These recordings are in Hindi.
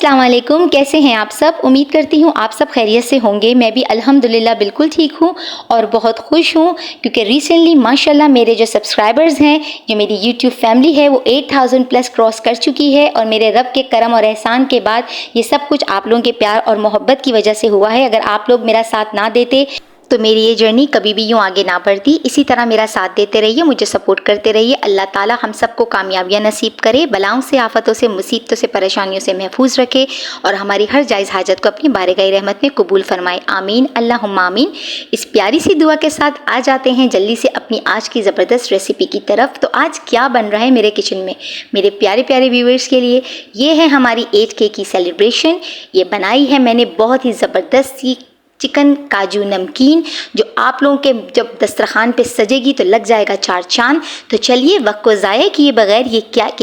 अस्सलाम वालेकुम, कैसे हैं आप सब। उम्मीद करती हूँ आप सब खैरियत से होंगे। मैं भी अल्हम्दुलिल्लाह बिल्कुल ठीक हूँ और बहुत खुश हूँ क्योंकि रिसेंटली माशाल्लाह मेरे जो सब्सक्राइबर्स हैं, जो मेरी यूट्यूब फैमिली है, वो 8000 प्लस क्रॉस कर चुकी है। और मेरे रब के करम और एहसान के बाद ये सब कुछ आप लोगों के प्यार और मोहब्बत की वजह से हुआ है। अगर आप लोग मेरा साथ ना देते तो मेरी ये जर्नी कभी भी यूँ आगे ना बढ़ती। इसी तरह मेरा साथ देते रहिए, मुझे सपोर्ट करते रहिए। अल्लाह ताला हम सबको कामयाबियाँ नसीब करे, बलाओं से, आफतों से, मुसीबतों से, परेशानियों से महफूज रखे और हमारी हर जायज़ हाजत को अपनी बारगाह रहमत में कबूल फरमाए। आमीन अल्लाहुम्मा आमीन। इस प्यारी सी दुआ के साथ आ जाते हैं जल्दी से अपनी आज की ज़बरदस्त रेसिपी की तरफ। तो आज क्या बन रहा है मेरे किचन में मेरे प्यारे प्यारे व्यूअर्स के लिए, ये है हमारी 8K की सेलिब्रेशन। ये बनाई है मैंने बहुत ही ज़बरदस्त सी चिकन काजू नमकीन, जो आप लोगों के जब दस्तरखान पे सजेगी तो लग जाएगा चार चांद। तो चलिए वक्त को ज़ाया किए बगैर ये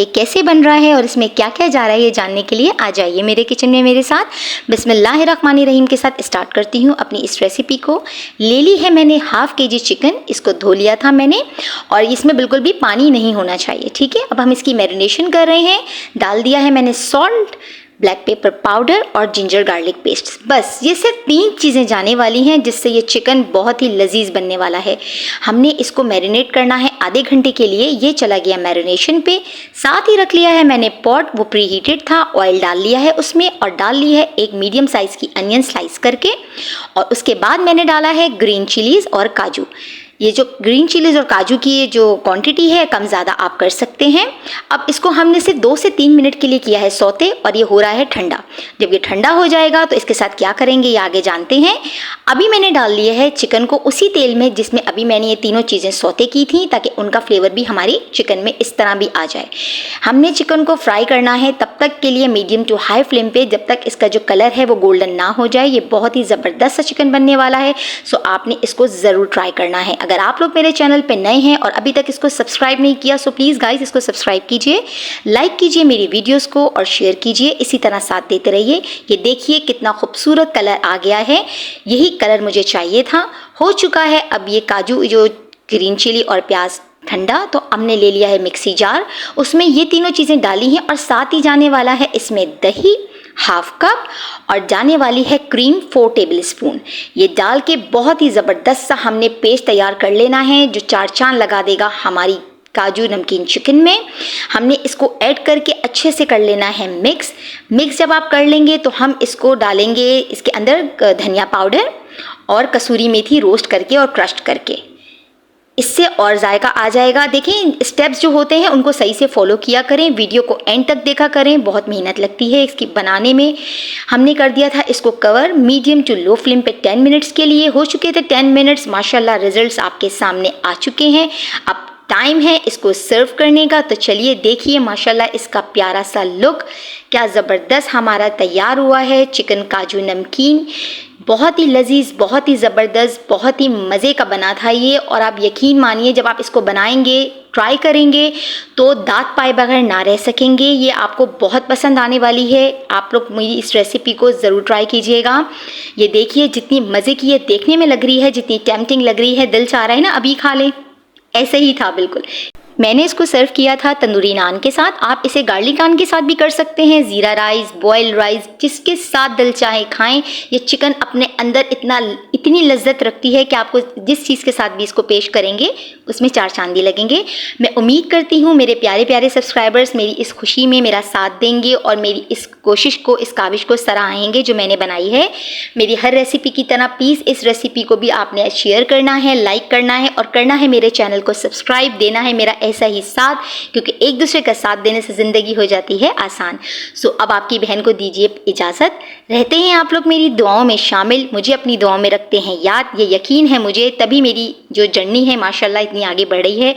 कैसे बन रहा है और इसमें क्या क्या जा रहा है ये जानने के लिए आ जाइए मेरे किचन में मेरे साथ। बिस्मिल्लाहिर्रहमानिर्रहीम के साथ स्टार्ट करती हूँ अपनी इस रेसिपी को। ले ली है मैंने ½ kg चिकन, इसको धो लिया था मैंने और इसमें बिल्कुल भी पानी नहीं होना चाहिए, ठीक है। अब हम इसकी मैरिनेशन कर रहे हैं। डाल दिया है मैंने सॉल्ट, ब्लैक पेपर पाउडर और जिंजर गार्लिक पेस्ट। बस ये सिर्फ 3 चीज़ें जाने वाली हैं जिससे ये चिकन बहुत ही लजीज बनने वाला है। हमने इसको मैरिनेट करना है आधे घंटे के लिए। ये चला गया मैरिनेशन पे। साथ ही रख लिया है मैंने पॉट, वो प्री हीटेड था। ऑयल डाल लिया है उसमें और डाल ली है एक मीडियम साइज़ की अनियन स्लाइस करके। और उसके बाद मैंने डाला है ग्रीन चिलीज़ और काजू। ये जो ग्रीन चिलीज़ और काजू की ये जो क्वांटिटी है कम ज़्यादा आप कर सकते हैं। अब इसको हमने सिर्फ 2 से 3 मिनट के लिए किया है सौते और ये हो रहा है ठंडा। जब ये ठंडा हो जाएगा तो इसके साथ क्या करेंगे ये आगे जानते हैं। अभी मैंने डाल लिया है चिकन को उसी तेल में जिसमें अभी मैंने ये तीनों चीज़ें सौते की थी, ताकि उनका फ्लेवर भी हमारी चिकन में इस तरह भी आ जाए। हमने चिकन को फ्राई करना है तब तक के लिए मीडियम टू हाई फ्लेम पे, जब तक इसका जो कलर है वो गोल्डन ना हो जाए। ये बहुत ही ज़बरदस्त सा चिकन बनने वाला है, सो आपने इसको ज़रूर ट्राई करना है। अगर आप लोग मेरे चैनल पे नए हैं और अभी तक इसको सब्सक्राइब नहीं किया सो प्लीज़ गाइस इसको सब्सक्राइब कीजिए, लाइक कीजिए मेरी वीडियोस को और शेयर कीजिए। इसी तरह साथ देते रहिए। ये देखिए कितना खूबसूरत कलर आ गया है, यही कलर मुझे चाहिए था। हो चुका है अब ये काजू, जो ग्रीन चिली और प्याज ठंडा। तो हमने ले लिया है मिक्सी जार, उसमें ये तीनों चीज़ें डाली हैं और साथ ही जाने वाला है इसमें दही ½ कप और जाने वाली है क्रीम 4 टेबल स्पून। ये डाल के बहुत ही ज़बरदस्त सा हमने पेस्ट तैयार कर लेना है जो चार चांद लगा देगा हमारी काजू नमकीन चिकन में। हमने इसको ऐड करके अच्छे से कर लेना है मिक्स। जब आप कर लेंगे तो हम इसको डालेंगे इसके अंदर धनिया पाउडर और कसूरी मेथी रोस्ट करके और क्रश करके, इससे और जायका आ जाएगा। देखें स्टेप्स जो होते हैं उनको सही से फॉलो किया करें, वीडियो को एंड तक देखा करें, बहुत मेहनत लगती है इसकी बनाने में। हमने कर दिया था इसको cover medium to low flame पे 10 मिनट्स के लिए। हो चुके थे 10 मिनट्स, माशाल्लाह रिजल्ट्स आपके सामने आ चुके हैं। अब टाइम है इसको सर्व करने का। तो चलिए देखिए माशाल्लाह इसका प्यारा सा लुक क्या ज़बरदस्त हमारा तैयार हुआ है। चिकन काजू नमकीन बहुत ही लजीज, बहुत ही ज़बरदस्त, बहुत ही मज़े का बना था ये। और आप यकीन मानिए जब आप इसको बनाएंगे, ट्राई करेंगे तो दांत पाए बगैर ना रह सकेंगे। ये आपको बहुत पसंद आने वाली है। आप लोग मेरी इस रेसिपी को ज़रूर ट्राई कीजिएगा। ये देखिए जितनी मज़े की ये देखने में लग रही है, जितनी टेम्पटिंग लग रही है, दिल चाह रहा है ना अभी खा लें, ऐसे ही था बिल्कुल। मैंने इसको सर्व किया था तंदूरी नान के साथ। आप इसे गार्लिक नान के साथ भी कर सकते हैं, ज़ीरा राइस, बॉयल राइस, जिसके साथ दिल चाहे खाएं। ये चिकन अपने अंदर इतनी लज्जत रखती है कि आपको जिस चीज़ के साथ भी इसको पेश करेंगे उसमें चार चांदी लगेंगे। मैं उम्मीद करती हूँ मेरे प्यारे प्यारे सब्सक्राइबर्स मेरी इस खुशी में मेरा साथ देंगे और मेरी इस कोशिश को, इस काविश को सराहेंगे जो मैंने बनाई है। मेरी हर रेसिपी की तरह प्लीज़ इस रेसिपी को भी आपने शेयर करना है, लाइक करना है और करना है मेरे चैनल को सब्सक्राइब, देना है मेरा ऐसा ही साथ, क्योंकि एक दूसरे का साथ देने से ज़िंदगी हो जाती है आसान। सो अब आपकी बहन को दीजिए इजाज़त। रहते हैं आप लोग मेरी दुआओं में शामिल, मुझे अपनी दुआओं में रखते हैं याद। ये यकीन है मुझे, तभी मेरी जो जर्नी है माशाल्लाह इतनी आगे बढ़ रही है।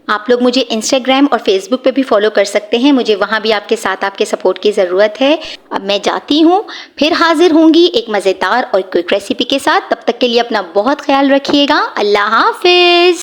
आप लोग मुझे इंस्टाग्राम और फेसबुक पे भी फॉलो कर सकते हैं, मुझे वहाँ भी आपके साथ आपके सपोर्ट की ज़रूरत है। अब मैं जाती हूँ, फिर हाजिर होंगी एक मज़ेदार और क्विक रेसिपी के साथ। तब तक के लिए अपना बहुत ख्याल रखिएगा। अल्लाह हाफिज़।